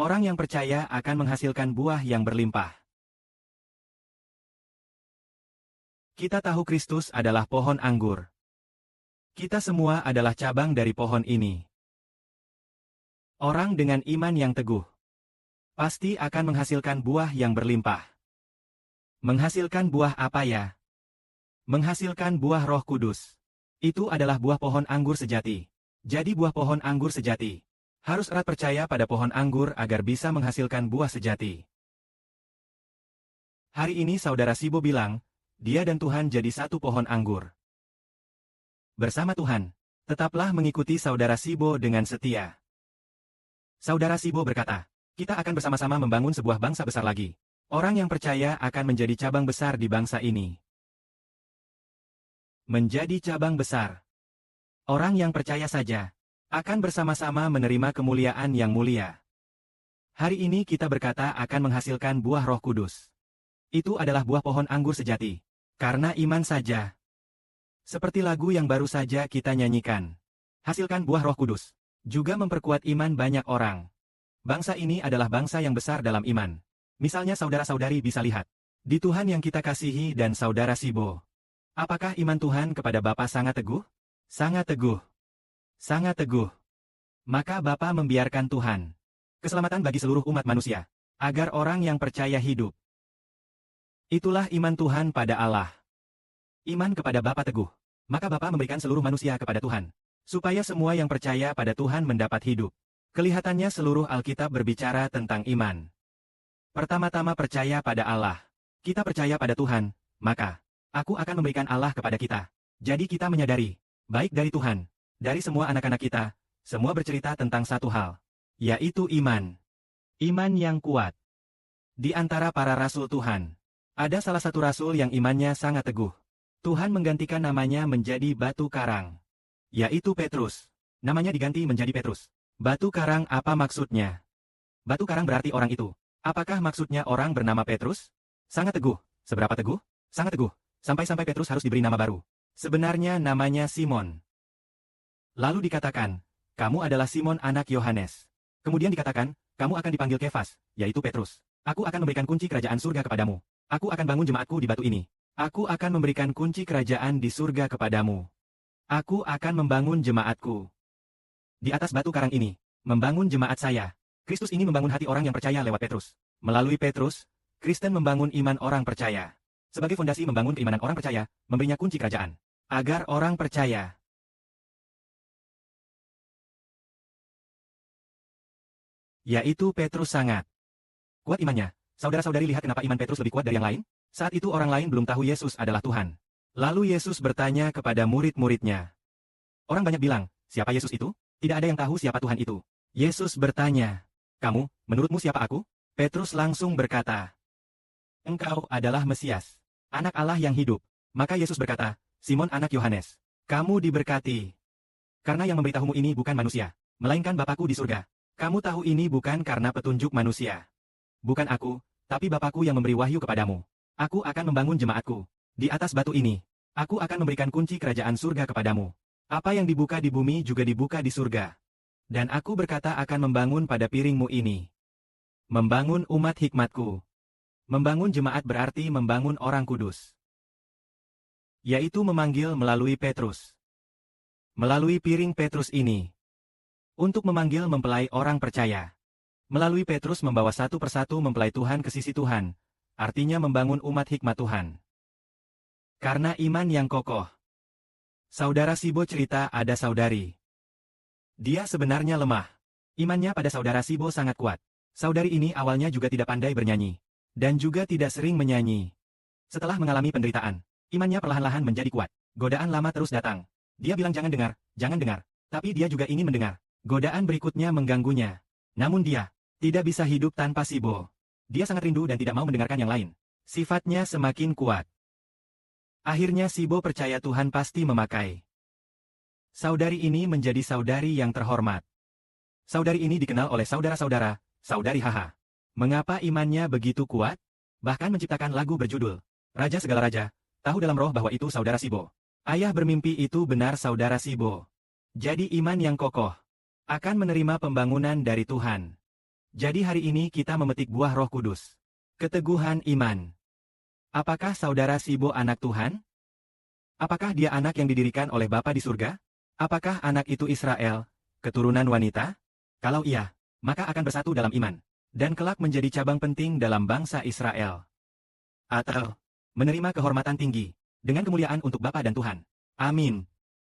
Orang yang percaya akan menghasilkan buah yang berlimpah. Kita tahu Kristus adalah pohon anggur. Kita semua adalah cabang dari pohon ini. Orang dengan iman yang teguh pasti akan menghasilkan buah yang berlimpah. Menghasilkan buah apa ya? Menghasilkan buah Roh Kudus. Itu adalah buah pohon anggur sejati. Jadi buah pohon anggur sejati harus erat percaya pada pohon anggur agar bisa menghasilkan buah sejati. Hari ini Saudara Sibo bilang, dia dan Tuhan jadi satu pohon anggur. Bersama Tuhan, tetaplah mengikuti Saudara Sibo dengan setia. Saudara Sibo berkata, kita akan bersama-sama membangun sebuah bangsa besar lagi. Orang yang percaya akan menjadi cabang besar di bangsa ini. Menjadi cabang besar. Orang yang percaya saja akan bersama-sama menerima kemuliaan yang mulia. Hari ini kita berkata akan menghasilkan buah Roh Kudus. Itu adalah buah pohon anggur sejati. Karena iman saja. Seperti lagu yang baru saja kita nyanyikan. Hasilkan buah Roh Kudus. Juga memperkuat iman banyak orang. Bangsa ini adalah bangsa yang besar dalam iman. Misalnya saudara-saudari bisa lihat. Di Tuhan yang kita kasihi dan Saudara Sibo. Apakah iman Tuhan kepada Bapa sangat teguh? Sangat teguh. Sangat teguh. Maka Bapa membiarkan Tuhan. Keselamatan bagi seluruh umat manusia. Agar orang yang percaya hidup. Itulah iman Tuhan pada Allah. Iman kepada Bapa teguh. Maka Bapa memberikan seluruh manusia kepada Tuhan. Supaya semua yang percaya pada Tuhan mendapat hidup. Kelihatannya seluruh Alkitab berbicara tentang iman. Pertama-tama percaya pada Allah. Kita percaya pada Tuhan, maka aku akan memberikan Allah kepada kita. Jadi kita menyadari, baik dari Tuhan, dari semua anak-anak kita, semua bercerita tentang satu hal, yaitu iman. Iman yang kuat. Di antara para rasul Tuhan, ada salah satu rasul yang imannya sangat teguh. Tuhan menggantikan namanya menjadi batu karang. Yaitu Petrus. Namanya diganti menjadi Petrus. Batu karang apa maksudnya? Batu karang berarti orang itu. Apakah maksudnya orang bernama Petrus? Sangat teguh. Seberapa teguh? Sangat teguh. Sampai-sampai Petrus harus diberi nama baru. Sebenarnya namanya Simon. Lalu dikatakan, kamu adalah Simon anak Yohanes. Kemudian dikatakan, kamu akan dipanggil Kefas, yaitu Petrus. Aku akan memberikan kunci kerajaan surga kepadamu. Aku akan bangun jemaatku di batu ini. Aku akan memberikan kunci kerajaan di surga kepadamu. Aku akan membangun jemaatku. Di atas batu karang ini, membangun jemaat saya. Kristus ini membangun hati orang yang percaya lewat Petrus. Melalui Petrus, Kristen membangun iman orang percaya. Sebagai fondasi membangun keimanan orang percaya, memberinya kunci kerajaan. Agar orang percaya. Yaitu Petrus sangat kuat imannya. Saudara-saudari lihat kenapa iman Petrus lebih kuat dari yang lain? Saat itu orang lain belum tahu Yesus adalah Tuhan. Lalu Yesus bertanya kepada murid-muridnya. Orang banyak bilang, siapa Yesus itu? Tidak ada yang tahu siapa Tuhan itu. Yesus bertanya, kamu, menurutmu siapa aku? Petrus langsung berkata, engkau adalah Mesias, anak Allah yang hidup. Maka Yesus berkata, Simon anak Yohanes, kamu diberkati. Karena yang memberitahumu ini bukan manusia, melainkan Bapakku di surga. Kamu tahu ini bukan karena petunjuk manusia. Bukan aku, tapi Bapakku yang memberi wahyu kepadamu. Aku akan membangun jemaatku. Di atas batu ini, aku akan memberikan kunci kerajaan surga kepadamu. Apa yang dibuka di bumi juga dibuka di surga. Dan aku berkata akan membangun pada piringmu ini. Membangun umat hikmatku. Membangun jemaat berarti membangun orang kudus. Yaitu memanggil melalui Petrus. Melalui piring Petrus ini. Untuk memanggil mempelai orang percaya. Melalui Petrus membawa satu persatu mempelai Tuhan ke sisi Tuhan. Artinya membangun umat hikmat Tuhan. Karena iman yang kokoh. Saudara Sibo cerita ada saudari. Dia sebenarnya lemah. Imannya pada saudara Sibo sangat kuat. Saudari ini awalnya juga tidak pandai bernyanyi. Dan juga tidak sering menyanyi. Setelah mengalami penderitaan, imannya perlahan-lahan menjadi kuat. Godaan lama terus datang. Dia bilang jangan dengar, jangan dengar. Tapi dia juga ingin mendengar. Godaan berikutnya mengganggunya. Namun dia tidak bisa hidup tanpa Sibo. Dia sangat rindu dan tidak mau mendengarkan yang lain. Sifatnya semakin kuat. Akhirnya Sibo percaya Tuhan pasti memakai. Saudari ini menjadi saudari yang terhormat. Saudari ini dikenal oleh saudara-saudara, saudari Haha. Mengapa imannya begitu kuat? Bahkan menciptakan lagu berjudul, Raja Segala Raja, tahu dalam roh bahwa itu saudara Sibo. Ayah bermimpi itu benar saudara Sibo. Jadi iman yang kokoh akan menerima pembangunan dari Tuhan. Jadi hari ini kita memetik buah Roh Kudus. Keteguhan iman. Apakah saudara Sibo anak Tuhan? Apakah dia anak yang didirikan oleh Bapa di surga? Apakah anak itu Israel, keturunan wanita? Kalau iya, maka akan bersatu dalam iman, dan kelak menjadi cabang penting dalam bangsa Israel. Atau menerima kehormatan tinggi, dengan kemuliaan untuk Bapa dan Tuhan. Amin.